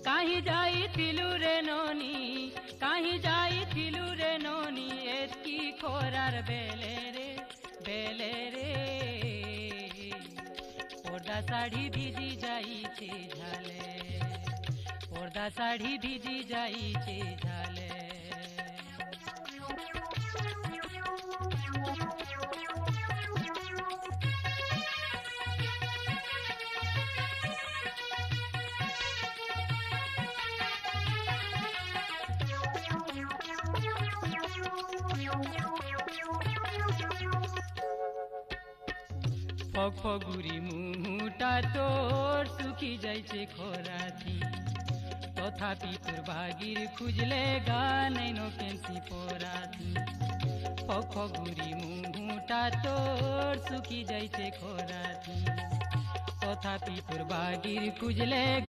काहीं जाइथिलु रे नोनी काहीं जाइथिलु रे नोनी एतकी खोरार बेले रे ओरदा साड़ी भिजी जाइछे झाले ओरदा साड़ी भिजी जाइछे झाले फगफगुरी मुहुटा तोर सुखी जाइछे खोराथी तथापि तोर भागीर खुजले गानैनो केंसी पोराथी फगफगुरी मुहुटा तोर सुखी जाइछे खोराथी तथापि तोर भागीर खुजले